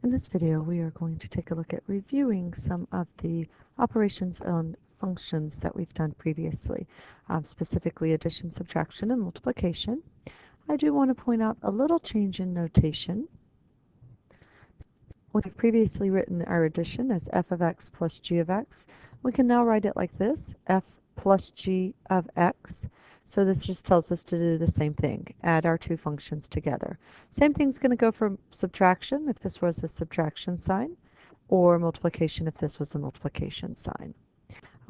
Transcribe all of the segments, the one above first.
In this video, we are going to take a look at reviewing some of the operations on functions that we've done previously, specifically addition, subtraction, and multiplication. I do want to point out a little change in notation. We've previously written our addition as f of x plus g of x. We can now write it like this, f plus g of x. So this just tells us to do the same thing, add our two functions together. Same thing's going to go for subtraction if this was a subtraction sign, or multiplication if this was a multiplication sign.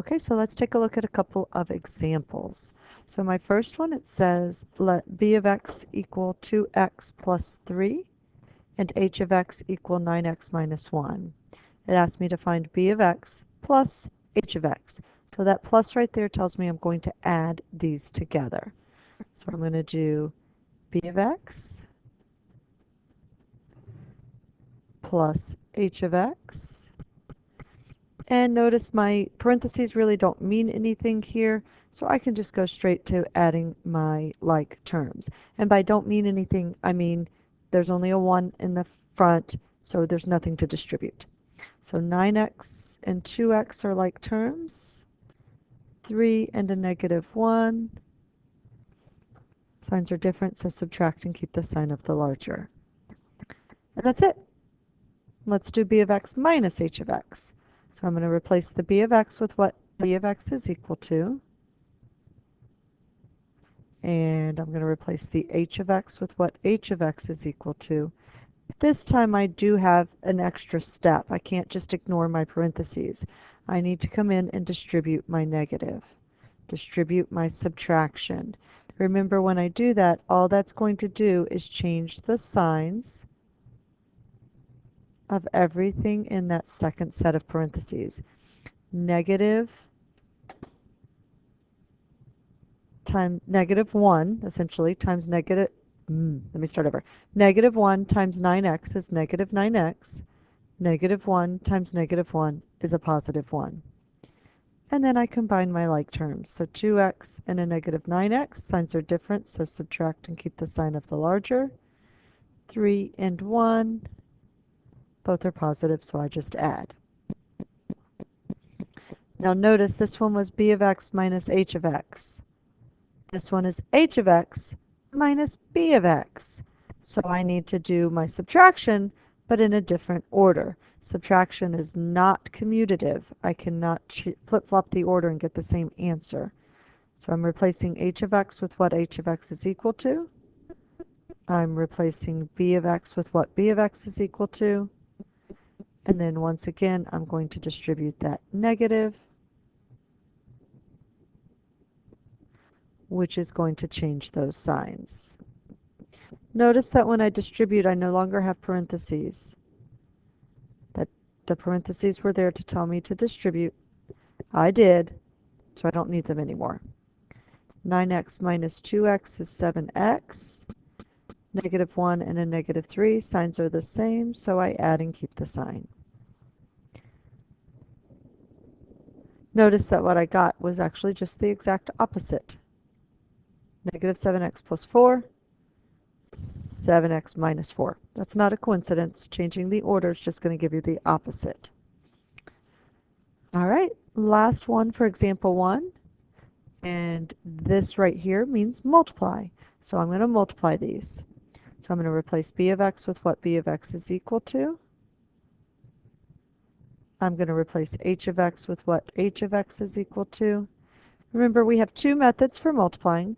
Okay, so let's take a look at a couple of examples. So my first one, it says let b of x equal 2x plus 3 and h of x equal 9x minus 1. It asks me to find b of x plus h of x. So that plus right there tells me I'm going to add these together. So I'm going to do b of x plus h of x. And notice my parentheses really don't mean anything here, so I can just go straight to adding my like terms. And by don't mean anything, I mean there's only a 1 in the front, so there's nothing to distribute. So 9x and 2x are like terms. 3 and a negative 1. Signs are different, so subtract and keep the sign of the larger. And that's it. Let's do b of x minus h of x. So I'm going to replace the b of x with what b of x is equal to. And I'm going to replace the h of x with what h of x is equal to. This time I do have an extra step. I can't just ignore my parentheses. I need to come in and distribute my negative, distribute my subtraction. Remember, when I do that, all that's going to do is change the signs of everything in that second set of parentheses. Negative times negative 1, essentially, times negative, let me start over. Negative 1 times 9x is negative 9x. Negative 1 times negative 1 is a positive 1. And then I combine my like terms. So 2x and a negative 9x, signs are different, so subtract and keep the sign of the larger. 3 and 1, both are positive, so I just add. Now notice this one was b of x minus h of x. This one is h of x minus b of x. So I need to do my subtraction, but in a different order. Subtraction is not commutative. I cannot flip-flop the order and get the same answer. So I'm replacing h of x with what h of x is equal to. I'm replacing b of x with what b of x is equal to. And then once again, I'm going to distribute that negative, which is going to change those signs. Notice that when I distribute, I no longer have parentheses. That the parentheses were there to tell me to distribute. I did, so I don't need them anymore. 9x minus 2x is 7x. Negative 1 and a negative 3, signs are the same, so I add and keep the sign. Notice that what I got was actually just the exact opposite. Negative 7x plus 4, 7x minus 4. That's not a coincidence. Changing the order is just going to give you the opposite. All right, last one for example 1. And this right here means multiply. So I'm going to multiply these. So I'm going to replace b of x with what b of x is equal to. I'm going to replace h of x with what h of x is equal to. Remember, we have two methods for multiplying.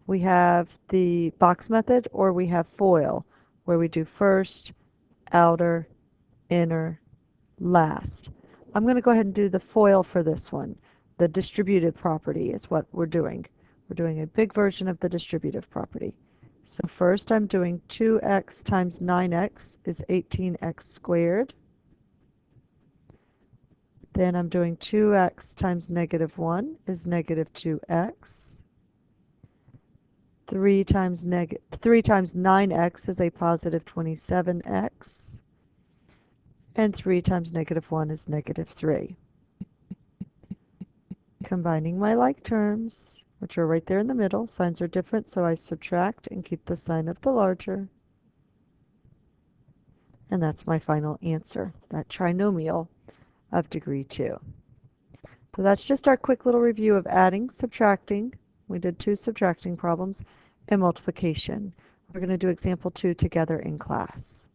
We have the box method, or we have FOIL, where we do first, outer, inner, last. I'm going to go ahead and do the FOIL for this one. The distributive property is what we're doing. We're doing a big version of the distributive property. So first I'm doing 2x times 9x is 18x squared. Then I'm doing 2x times negative 1 is negative 2x. 3 times 9x is a positive 27x. And 3 times negative 1 is negative 3. Combining my like terms, which are right there in the middle, signs are different, so I subtract and keep the sign of the larger. And that's my final answer, that trinomial of degree 2. So that's just our quick little review of adding, subtracting. We did 2 subtracting problems, and multiplication. We're going to do example 2 together in class.